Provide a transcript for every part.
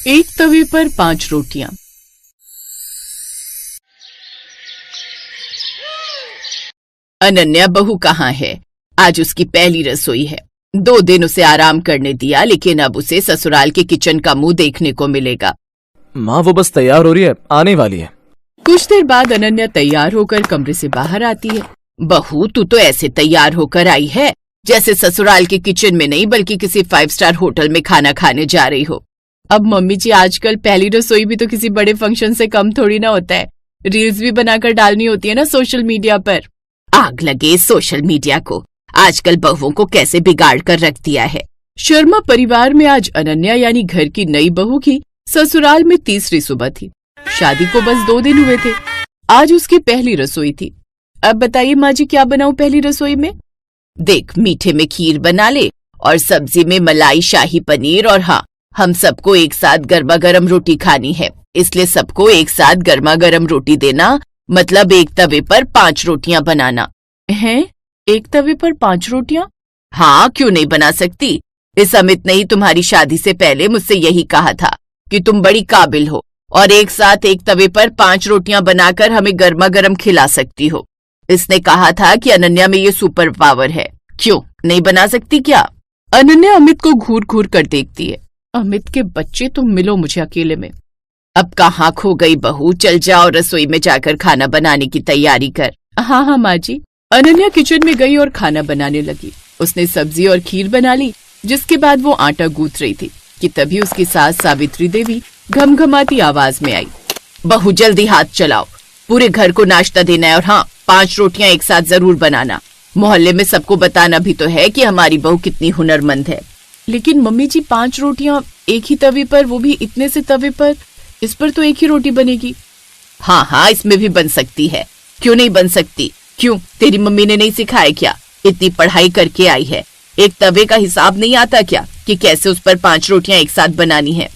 एक तवे पर 5 रोटियां। अनन्या बहू कहाँ है? आज उसकी पहली रसोई है। 2 दिन उसे आराम करने दिया, लेकिन अब उसे ससुराल के किचन का मुंह देखने को मिलेगा। माँ वो बस तैयार हो रही है, आने वाली है। कुछ देर बाद अनन्या तैयार होकर कमरे से बाहर आती है। बहू, तू तो ऐसे तैयार होकर आई है जैसे ससुराल के किचन में नहीं बल्कि किसी 5 स्टार होटल में खाना खाने जा रही हो। अब मम्मी जी, आजकल पहली रसोई भी तो किसी बड़े फंक्शन से कम थोड़ी ना होता है। रील्स भी बनाकर डालनी होती है ना सोशल मीडिया पर। आग लगे सोशल मीडिया को, आजकल बहुओं को कैसे बिगाड़ कर रख दिया है। शर्मा परिवार में आज अनन्या यानी घर की नई बहू की ससुराल में तीसरी सुबह थी। शादी को बस 2 दिन हुए थे। आज उसकी पहली रसोई थी। अब बताइए माँ जी, क्या बनाऊं पहली रसोई में? देख, मीठे में खीर बना ले और सब्जी में मलाई शाही पनीर, और हाँ, हम सबको एक साथ गर्मा गर्म रोटी खानी है, इसलिए सबको एक साथ गर्मा गर्म रोटी देना, मतलब एक तवे पर 5 रोटियां बनाना। हैं? एक तवे पर 5 रोटियां? हाँ, क्यों नहीं बना सकती? इस अमित ने ही तुम्हारी शादी से पहले मुझसे यही कहा था कि तुम बड़ी काबिल हो और एक साथ एक तवे पर 5 रोटियां बनाकर हमें गर्मा गर्म खिला सकती हो। इसने कहा था कि अनन्या में ये सुपर पावर है। क्यों नहीं बना सकती क्या? अनन्या अमित को घूर घूर कर देखती है। अमित के बच्चे, तुम मिलो मुझे अकेले में। अब कहाँ खो गई बहू? चल जाओ, रसोई में जाकर खाना बनाने की तैयारी कर। हाँ हाँ माँ जी। अनन्या किचन में गई और खाना बनाने लगी। उसने सब्जी और खीर बना ली, जिसके बाद वो आटा गूंथ रही थी कि तभी उसकी सास सावित्री देवी घमघमाती आवाज में आई। बहू, जल्दी हाथ चलाओ, पूरे घर को नाश्ता देना है, और हाँ, 5 रोटियां एक साथ जरूर बनाना। मोहल्ले में सबको बताना भी तो है कि हमारी बहू कितनी हुनरमंद है। लेकिन मम्मी जी, 5 रोटियां एक ही तवे पर, वो भी इतने से तवे पर, इस पर तो एक ही रोटी बनेगी। हाँ हाँ, इसमें भी बन सकती है, क्यों नहीं बन सकती? क्यों, तेरी मम्मी ने नहीं सिखाया क्या? इतनी पढ़ाई करके आई है, एक तवे का हिसाब नहीं आता क्या कि कैसे उस पर 5 रोटियां एक साथ बनानी है?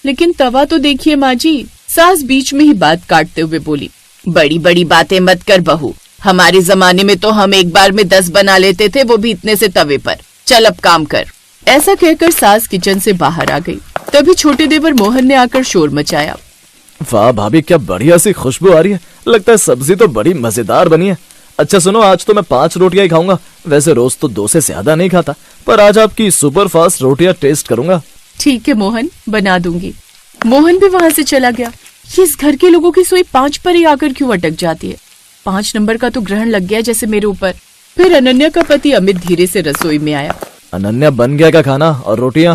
लेकिन तवा तो देखिए माँ जी। सास बीच में ही बात काटते हुए बोली। बड़ी बड़ी बातें मत कर बहू, हमारे जमाने में तो हम एक बार में 10 बना लेते थे, वो भी इतने से तवे पर। चल अब काम कर। ऐसा कहकर सास किचन से बाहर आ गई। तभी छोटे देवर मोहन ने आकर शोर मचाया। वाह भाभी, क्या बढ़िया सी खुशबू आ रही है। लगता है सब्जी तो बड़ी मजेदार बनी है। अच्छा सुनो, आज तो मैं 5 रोटियां ही खाऊंगा। वैसे रोज तो 2 से ज्यादा नहीं खाता, पर आज आपकी सुपर फास्ट रोटियां टेस्ट करूंगा। ठीक है मोहन, बना दूंगी। मोहन भी वहाँ से चला गया। इस घर के लोगों की सोई 5 पर ही आकर क्यों अटक जाती है? 5 नंबर का तो ग्रहण लग गया जैसे मेरे ऊपर। फिर अनन्या का पति अमित धीरे से रसोई में आया। अनन्या, बन गया क्या खाना और रोटियां?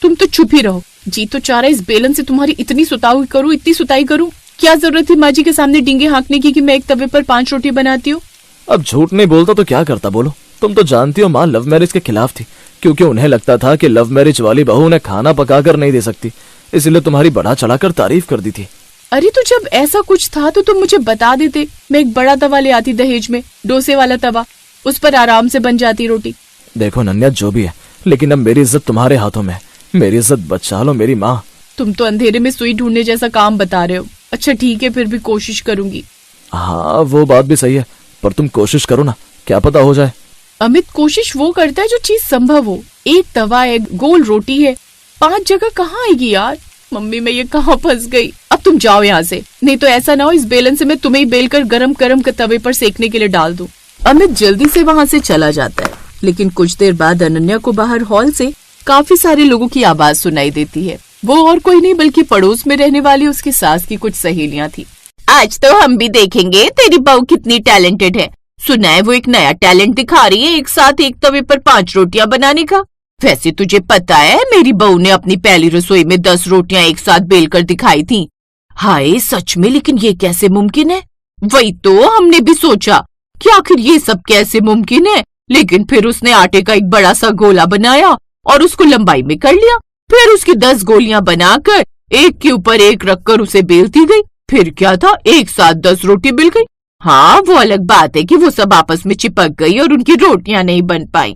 तुम तो चुप ही रहो। जी तो चाह रहा है इस बेलन से तुम्हारी इतनी सुताई करूं, इतनी सुताई करूं। क्या जरूरत थी माँ जी के सामने डींगे हाँकने की कि मैं एक तवे पर 5 रोटी बनाती हूँ? अब झूठ नहीं बोलता तो क्या करता बोलो। तुम तो जानती हो माँ लव मैरिज के खिलाफ थी, क्योंकि उन्हें लगता था कि लव मैरिज वाली बहू उन्हें खाना पकाकर नहीं दे सकती, इसलिए तुम्हारी बढ़ा चढ़ाकर तारीफ कर दी थी। अरे तो जब ऐसा कुछ था तो तुम मुझे बता देते, मैं एक बड़ा तवा ले आती दहेज में, डोसे वाला तवा, उस पर आराम से बन जाती रोटी। देखो नन्या, जो भी है, लेकिन अब मेरी इज्जत तुम्हारे हाथों में है। मेरी इज्जत बचा लो मेरी माँ। तुम तो अंधेरे में सुई ढूंढने जैसा काम बता रहे हो। अच्छा ठीक है, फिर भी कोशिश करूंगी। हाँ वो बात भी सही है, पर तुम कोशिश करो ना, क्या पता हो जाए। अमित, कोशिश वो करता है जो चीज संभव हो। एक तवा है, गोल रोटी है, 5 जगह कहाँ आएगी यार? मम्मी, मैं ये कहाँ फंस गई? अब तुम जाओ यहाँ से, नहीं तो ऐसा ना हो इस बेलन से मैं तुम्हें ही बेल कर गरम गरम तवे पर सेकने के लिए डाल दूं। अमित जल्दी से वहाँ से चला जाता है, लेकिन कुछ देर बाद अनन्या को बाहर हॉल से काफी सारे लोगों की आवाज सुनाई देती है। वो और कोई नहीं बल्कि पड़ोस में रहने वाली उसकी सास की कुछ सहेलियां थी। आज तो हम भी देखेंगे तेरी बहू कितनी टैलेंटेड है। सुना है वो एक नया टैलेंट दिखा रही है, एक साथ एक तवे पर 5 रोटियां बनाने का। वैसे तुझे पता है मेरी बहू ने अपनी पहली रसोई में 10 रोटियां एक साथ बेलकर दिखाई थी। हाय सच में, लेकिन ये कैसे मुमकिन है? वही तो हमने भी सोचा कि आखिर ये सब कैसे मुमकिन है, लेकिन फिर उसने आटे का एक बड़ा सा गोला बनाया और उसको लंबाई में कर लिया। फिर उसकी 10 गोलियां बनाकर एक के ऊपर एक रखकर उसे बेलती गई। फिर क्या था, एक साथ 10 रोटी बिल गई। हाँ वो अलग बात है कि वो सब आपस में चिपक गई और उनकी रोटियां नहीं बन पाई।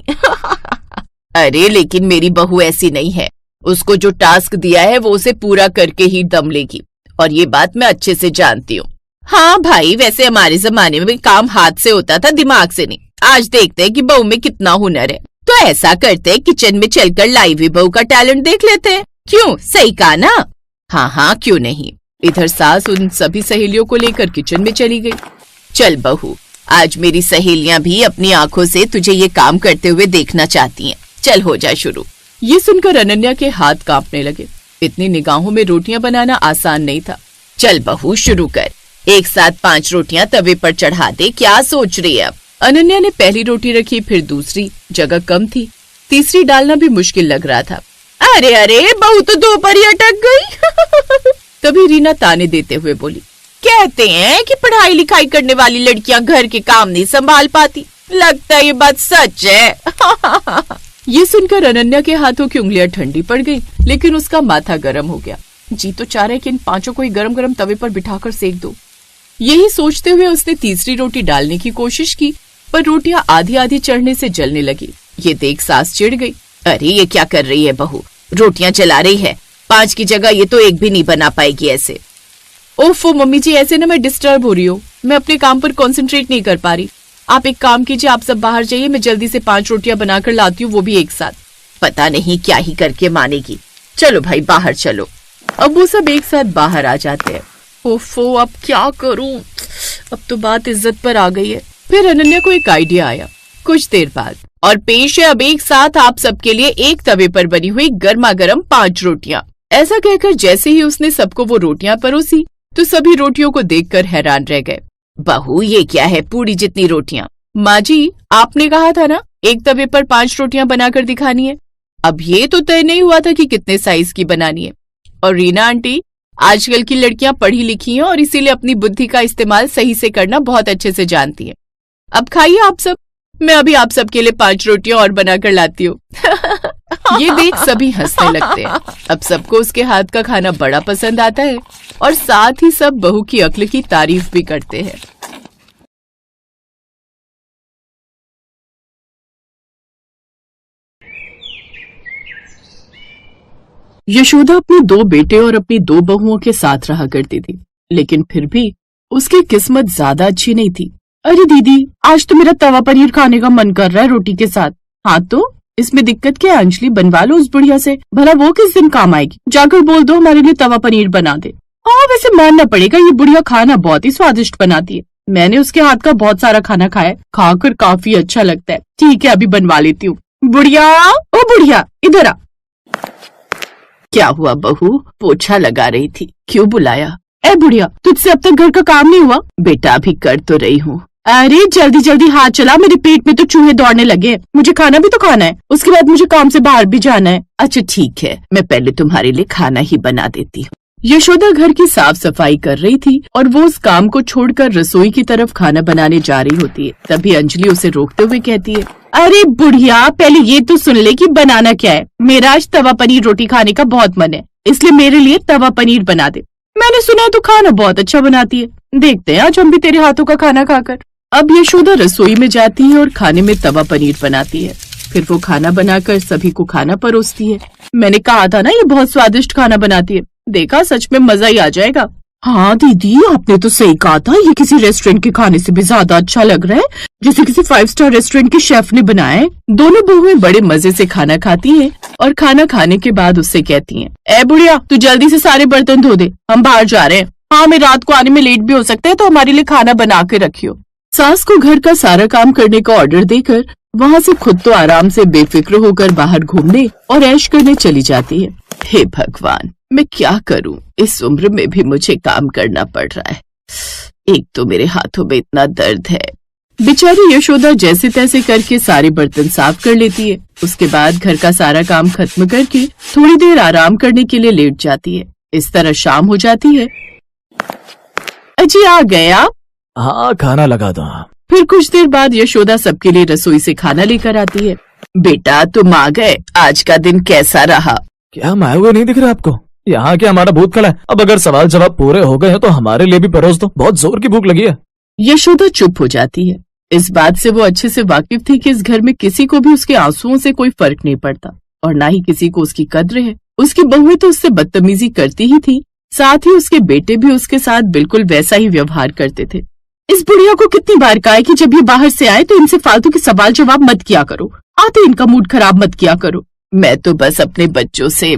अरे लेकिन मेरी बहू ऐसी नहीं है, उसको जो टास्क दिया है वो उसे पूरा करके ही दम लेगी, और ये बात मैं अच्छे से जानती हूँ। हाँ भाई, वैसे हमारे जमाने में काम हाथ से होता था, दिमाग से नहीं। आज देखते हैं कि बहू में कितना हुनर है। तो ऐसा करते हैं, किचन में चलकर लाइव बहू का टैलेंट देख लेते हैं। क्यों, सही कहा ना? हाँ हाँ क्यों नहीं। इधर सास उन सभी सहेलियों को लेकर किचन में चली गई। चल बहू, आज मेरी सहेलियां भी अपनी आंखों से तुझे ये काम करते हुए देखना चाहती हैं। चल हो जा शुरू। ये सुनकर अनन्या के हाथ कांपने लगे। इतनी निगाहों में रोटियां बनाना आसान नहीं था। चल बहू शुरू कर, एक साथ 5 रोटियां तवे पर चढ़ा दे। क्या सोच रही है अब? अनन्या ने पहली रोटी रखी, फिर दूसरी। जगह कम थी, तीसरी डालना भी मुश्किल लग रहा था। अरे अरे बहू तो 2 पर ही अटक गई। तभी रीना ताने देते हुए बोली, कहते हैं कि पढ़ाई लिखाई करने वाली लड़कियां घर के काम नहीं संभाल पाती। लगता है ये बात सच है। ये सुनकर अनन्या के हाथों की उंगलियां ठंडी पड़ गई, लेकिन उसका माथा गर्म हो गया। जी तो चाह रहा है कि इन 5 को ही गरम गरम तवे पर बिठाकर सेक दो। यही सोचते हुए उसने तीसरी रोटी डालने की कोशिश की, पर रोटियां आधी आधी चढ़ने से जलने लगी। ये देख सास चिढ़ गई। अरे ये क्या कर रही है बहू, रोटियां जला रही है। 5 की जगह ये तो एक भी नहीं बना पाएगी ऐसे। ओफो मम्मी जी, ऐसे ना मैं डिस्टर्ब हो रही हूँ, मैं अपने काम पर कंसंट्रेट नहीं कर पा रही। आप एक काम कीजिए, आप सब बाहर जाइए, मैं जल्दी से 5 रोटियां बनाकर लाती हूँ, वो भी एक साथ। पता नहीं क्या ही करके मानेगी। चलो भाई बाहर चलो। अब वो सब एक साथ बाहर आ जाते हैं। ओफो अब क्या करूं, अब तो बात इज्जत पर आ गई है। फिर अनन्या को एक आइडिया आया कुछ देर बाद, और पेश है अब एक साथ आप सबके लिए एक तवे पर बनी हुई गर्मा गर्म 5 रोटियां। ऐसा कहकर जैसे ही उसने सबको वो रोटियां परोसी, तो सभी रोटियों को देखकर हैरान रह गए। बहू ये क्या है, पूरी जितनी रोटियां? माँ जी आपने कहा था ना एक तवे पर 5 रोटियां बनाकर दिखानी है। अब ये तो तय नहीं हुआ था कि कितने साइज की बनानी है। और रीना आंटी, आजकल की लड़कियां पढ़ी लिखी हैं और इसीलिए अपनी बुद्धि का इस्तेमाल सही से करना बहुत अच्छे से जानती हैं। अब खाइए आप सब, मैं अभी आप सबके लिए 5 रोटियां और बनाकर लाती हूँ। ये देख सभी हंसने लगते हैं। अब सबको उसके हाथ का खाना बड़ा पसंद आता है और साथ ही सब बहू की अक्ल की तारीफ भी करते हैं। यशोदा अपने 2 बेटे और अपनी 2 बहुओं के साथ रहा करती थी, लेकिन फिर भी उसकी किस्मत ज्यादा अच्छी नहीं थी। अरे दीदी, आज तो मेरा तवा पनीर खाने का मन कर रहा है रोटी के साथ। हाँ तो इसमें दिक्कत क्या है अंजलि, बनवा लो उस बुढ़िया से, भला वो किस दिन काम आएगी। जाकर बोल दो हमारे लिए तवा पनीर बना दे। हाँ वैसे मानना पड़ेगा, ये बुढ़िया खाना बहुत ही स्वादिष्ट बनाती है। मैंने उसके हाथ का बहुत सारा खाना खाया, खाकर काफी अच्छा लगता है। ठीक है अभी बनवा लेती हूँ। बुढ़िया, ओ बुढ़िया इधर आ। क्या हुआ बहू, पोछा लगा रही थी, क्यों बुलाया? ए बुढ़िया, तुझसे अब तक घर का काम नहीं हुआ? बेटा अभी कर तो रही हूँ। अरे जल्दी जल्दी हाथ चला, मेरे पेट में तो चूहे दौड़ने लगे। मुझे खाना भी तो खाना है, उसके बाद मुझे काम से बाहर भी जाना है। अच्छा ठीक है, मैं पहले तुम्हारे लिए खाना ही बना देती हूँ। यशोदा घर की साफ सफाई कर रही थी और वो उस काम को छोड़कर रसोई की तरफ खाना बनाने जा रही होती है। तभी अंजलि उसे रोकते हुए कहती है, अरे बुढ़िया पहले ये तो सुन ले कि बनाना क्या है। मेरा आज तवा पनीर रोटी खाने का बहुत मन है, इसलिए मेरे लिए तवा पनीर बना दे। मैंने सुना है तू खाना बहुत अच्छा बनाती है, देखते हैं आज हम भी तेरे हाथों का खाना खाकर। अब यशोदा रसोई में जाती है और खाने में तवा पनीर बनाती है। फिर वो खाना बनाकर सभी को खाना परोसती है। मैंने कहा था ना ये बहुत स्वादिष्ट खाना बनाती है, देखा सच में मजा ही आ जाएगा। हाँ दीदी आपने तो सही कहा था, ये किसी रेस्टोरेंट के खाने से भी ज्यादा अच्छा लग रहा है, जैसे किसी 5 स्टार रेस्टोरेंट के शेफ ने बनाया है। दोनों बहुएं बड़े मजे से खाना खाती हैं और खाना खाने के बाद उससे कहती हैं, ए बुढ़िया तू जल्दी से सारे बर्तन धो दे, हम बाहर जा रहे हैं। हाँ मैं रात को आने में लेट भी हो सकता है, तो हमारे लिए खाना बना के रखियो। सास को घर का सारा काम करने का ऑर्डर देकर वहाँ से खुद तो आराम से बेफिक्र होकर बाहर घूमने और ऐश करने चली जाती है। हे भगवान, मैं क्या करूं, इस उम्र में भी मुझे काम करना पड़ रहा है। एक तो मेरे हाथों में इतना दर्द है। बेचारी यशोदा जैसे तैसे करके सारे बर्तन साफ कर लेती है। उसके बाद घर का सारा काम खत्म करके थोड़ी देर आराम करने के लिए लेट जाती है। इस तरह शाम हो जाती है। अजी आ गए आप? हाँ खाना लगा दो। फिर कुछ देर बाद यशोदा सबके लिए रसोई से खाना लेकर आती है। बेटा तुम आ गए, आज का दिन कैसा रहा? क्या मैं हुए नहीं दिख रहा आपको? यहाँ क्या हमारा भूत खड़ा है? अब अगर सवाल जवाब पूरे हो गए हैं तो हमारे लिए भी परोस दो, बहुत जोर की भूख लगी है। यशोदा चुप हो जाती है। इस बात से वो अच्छे से वाकिफ थी कि इस घर में किसी को भी उसके आंसुओं से कोई फर्क नहीं पड़ता और ना ही किसी को उसकी कद्र है। उसकी बहुएं तो उससे बदतमीजी करती ही थी, साथ ही उसके बेटे भी उसके साथ बिल्कुल वैसा ही व्यवहार करते थे। इस बुढ़िया को कितनी बार कहा है कि जब ये बाहर से आए तो इनसे फालतू के सवाल जवाब मत किया करो, आते इनका मूड खराब मत किया करो। मैं तो बस अपने बच्चों से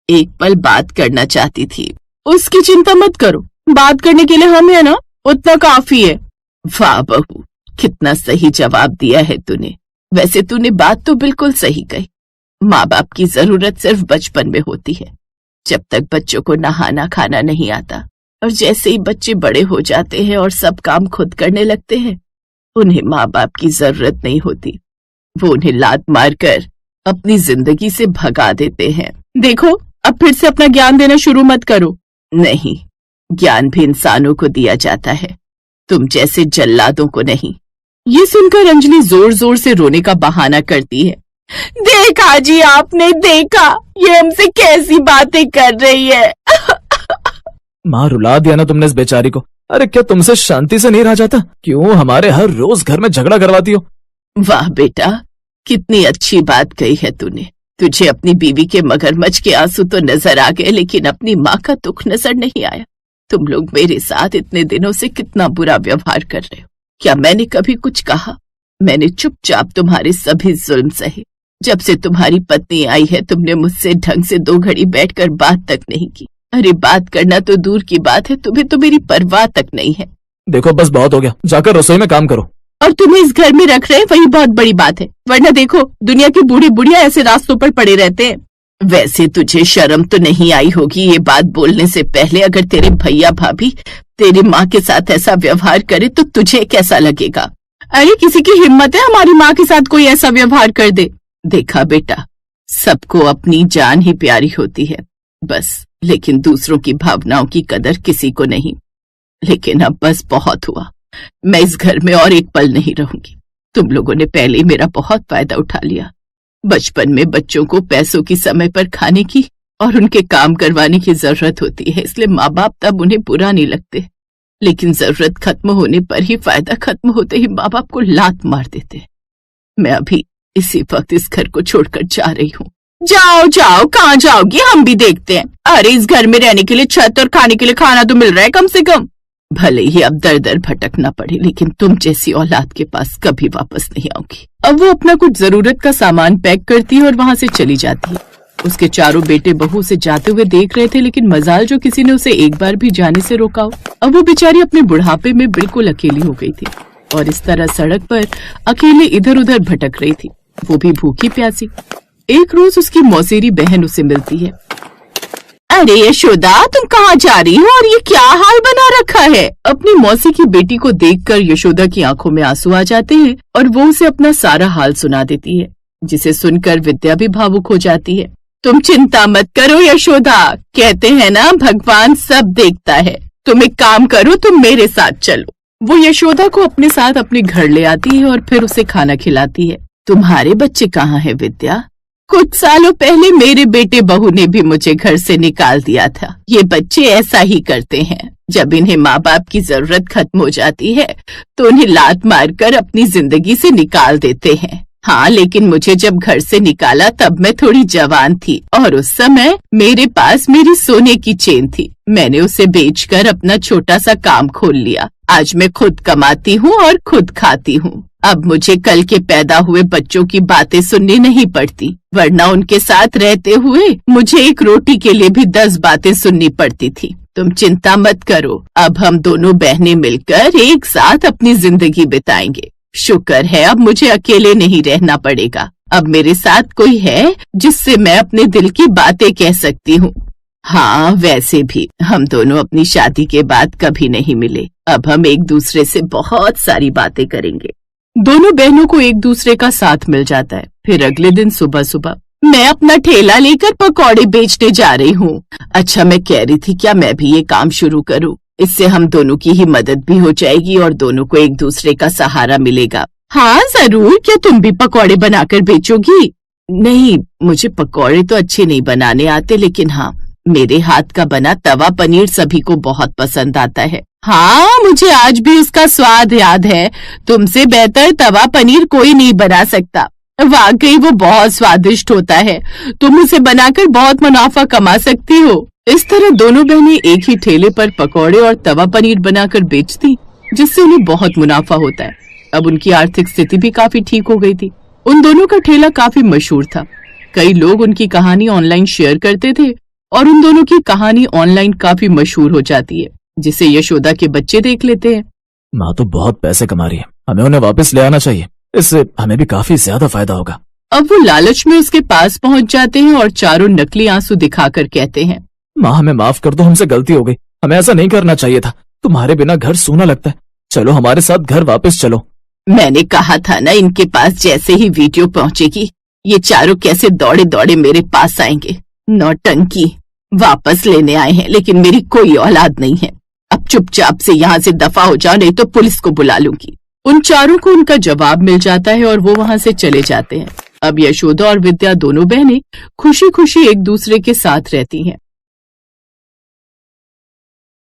एक पल बात करना चाहती थी। उसकी चिंता मत करो, बात करने के लिए हम है ना, उतना काफी है। वाह बहू, कितना सही जवाब दिया है तूने। वैसे तूने बात तो बिल्कुल सही कही। माँ बाप की जरूरत सिर्फ बचपन में होती है, जब तक बच्चों को नहाना खाना नहीं आता, और जैसे ही बच्चे बड़े हो जाते हैं और सब काम खुद करने लगते हैं, उन्हें माँ बाप की जरूरत नहीं होती। वो उन्हें लात मारकर अपनी जिंदगी से भगा देते हैं। देखो, अब फिर से अपना ज्ञान देना शुरू मत करो। नहीं, ज्ञान भी इंसानों को दिया जाता है, तुम जैसे जल्लादों को नहीं। ये सुनकर अंजलि जोर जोर से रोने का बहाना करती है। देखा जी, आपने देखा, ये हमसे कैसी बातें कर रही है। माँ, रुला दिया ना तुमने इस बेचारी को। अरे क्या तुमसे शांति से नहीं रहा जाता? क्यों हमारे हर रोज घर में झगड़ा करवाती हो? वाह बेटा, कितनी अच्छी बात कही है तूने। तुझे अपनी बीवी के मगरमच्छ के आंसू तो नजर आ गए, लेकिन अपनी माँ का दुख नजर नहीं आया। तुम लोग मेरे साथ इतने दिनों से कितना बुरा व्यवहार कर रहे हो। क्या मैंने कभी कुछ कहा? मैंने चुपचाप तुम्हारे सभी जुल्म सहे। जब से तुम्हारी पत्नी आई है, तुमने मुझसे ढंग से 2 घड़ी बैठकर बात तक नहीं की। अरे बात करना तो दूर की बात है, तुम्हें तो मेरी परवाह तक नहीं है। देखो, बस बहुत हो गया, जाकर रसोई में काम करो। और तुम्हें इस घर में रख रहे हैं, वही बहुत बड़ी बात है। वरना देखो, दुनिया के बूढ़े बुढ़िया ऐसे रास्तों पर पड़े रहते हैं। वैसे तुझे शर्म तो नहीं आई होगी ये बात बोलने से पहले? अगर तेरे भैया भाभी तेरी माँ के साथ ऐसा व्यवहार करे तो तुझे कैसा लगेगा? अरे किसी की हिम्मत है हमारी माँ के साथ कोई ऐसा व्यवहार कर दे? देखा बेटा, सबको अपनी जान ही प्यारी होती है बस, लेकिन दूसरों की भावनाओं की कदर किसी को नहीं। लेकिन अब बस बहुत हुआ, मैं इस घर में और एक पल नहीं रहूंगी। तुम लोगों ने पहले ही मेरा बहुत फायदा उठा लिया। बचपन में बच्चों को पैसों की समय पर खाने की और उनके काम करवाने की जरूरत होती है, इसलिए माँ बाप तब उन्हें बुरा नहीं लगते। लेकिन जरूरत खत्म होने पर ही, फायदा खत्म होते ही माँ बाप को लात मार देते। मैं अभी इसी वक्त इस घर को छोड़कर जा रही हूँ। जाओ जाओ, कहाँ जाओगी? हम भी देखते हैं। अरे इस घर में रहने के लिए छत और खाने के लिए खाना तो मिल रहा है कम से कम। भले ही अब दर दर भटकना पड़े, लेकिन तुम जैसी औलाद के पास कभी वापस नहीं आऊंगी। अब वो अपना कुछ जरूरत का सामान पैक करती है और वहां से चली जाती है। उसके चारों बेटे बहू उसे जाते हुए देख रहे थे, लेकिन मजाल जो किसी ने उसे एक बार भी जाने से रोका हो। अब वो बेचारी अपने बुढ़ापे में बिल्कुल अकेली हो गई थी और इस तरह सड़क पर अकेले इधर उधर भटक रही थी, वो भी भूखी प्यासी। एक रोज उसकी मौसेरी बहन उसे मिलती है। अरे यशोदा, तुम कहाँ जा रही हो और ये क्या हाल बना रखा है? अपनी मौसी की बेटी को देखकर यशोदा की आंखों में आंसू आ जाते हैं और वो उसे अपना सारा हाल सुना देती है, जिसे सुनकर विद्या भी भावुक हो जाती है। तुम चिंता मत करो यशोदा, कहते हैं ना भगवान सब देखता है। तुम एक काम करो, तुम मेरे साथ चलो। वो यशोदा को अपने साथ अपने घर ले आती है और फिर उसे खाना खिलाती है। तुम्हारे बच्चे कहाँ हैं विद्या? कुछ सालों पहले मेरे बेटे बहू ने भी मुझे घर से निकाल दिया था। ये बच्चे ऐसा ही करते हैं, जब इन्हें माँ बाप की जरूरत खत्म हो जाती है तो उन्हें लात मारकर अपनी जिंदगी से निकाल देते हैं। हाँ, लेकिन मुझे जब घर से निकाला तब मैं थोड़ी जवान थी और उस समय मेरे पास मेरी सोने की चेन थी। मैंने उसे बेचकर अपना छोटा सा काम खोल लिया। आज मैं खुद कमाती हूँ और खुद खाती हूँ। अब मुझे कल के पैदा हुए बच्चों की बातें सुननी नहीं पड़ती, वरना उनके साथ रहते हुए मुझे एक रोटी के लिए भी 10 बातें सुननी पड़ती थी। तुम चिंता मत करो, अब हम दोनों बहनें मिलकर एक साथ अपनी जिंदगी बिताएंगे। शुक्र है अब मुझे अकेले नहीं रहना पड़ेगा। अब मेरे साथ कोई है जिससे मैं अपने दिल की बातें कह सकती हूँ। हाँ, वैसे भी हम दोनों अपनी शादी के बाद कभी नहीं मिले। अब हम एक दूसरे से बहुत सारी बातें करेंगे। दोनों बहनों को एक दूसरे का साथ मिल जाता है। फिर अगले दिन सुबह सुबह मैं अपना ठेला लेकर पकौड़े बेचने जा रही हूँ। अच्छा, मैं कह रही थी क्या मैं भी ये काम शुरू करूँ? इससे हम दोनों की ही मदद भी हो जाएगी और दोनों को एक दूसरे का सहारा मिलेगा। हाँ जरूर, क्या तुम भी पकौड़े बनाकर बेचोगी? नहीं, मुझे पकौड़े तो अच्छे नहीं बनाने आते, लेकिन हाँ, मेरे हाथ का बना तवा पनीर सभी को बहुत पसंद आता है। हाँ, मुझे आज भी उसका स्वाद याद है। तुमसे बेहतर तवा पनीर कोई नहीं बना सकता। वाकई वो बहुत स्वादिष्ट होता है। तुम उसे बनाकर बहुत मुनाफा कमा सकती हो। इस तरह दोनों बहनें एक ही ठेले पर पकौड़े और तवा पनीर बनाकर बेचती, जिससे उन्हें बहुत मुनाफा होता है। अब उनकी आर्थिक स्थिति भी काफी ठीक हो गई थी। उन दोनों का ठेला काफी मशहूर था। कई लोग उनकी कहानी ऑनलाइन शेयर करते थे और उन दोनों की कहानी ऑनलाइन काफी मशहूर हो जाती है, जिसे यशोदा के बच्चे देख लेते हैं। माँ तो बहुत पैसे कमा रही है, हमें उन्हें वापस ले आना चाहिए, इससे हमें भी काफी ज्यादा फायदा होगा। अब वो लालच में उसके पास पहुंच जाते हैं और चारों नकली आंसू दिखाकर कहते हैं, माँ हमें माफ कर दो, हमसे गलती हो गई, हमें ऐसा नहीं करना चाहिए था। तुम्हारे बिना घर सूना लगता है, चलो हमारे साथ घर वापस चलो। मैंने कहा था ना, इनके पास जैसे ही वीडियो पहुंचेगी ये चारों कैसे दौड़े दौड़े मेरे पास आएंगे। नौटंकी, वापस लेने आए हैं लेकिन मेरी कोई औलाद नहीं है। अब चुपचाप से यहाँ से दफा हो जाओ, नहीं तो पुलिस को बुला लूंगी। उन चारों को उनका जवाब मिल जाता है और वो वहां से चले जाते हैं। अब यशोदा और विद्या दोनों बहनें खुशी खुशी एक दूसरे के साथ रहती हैं।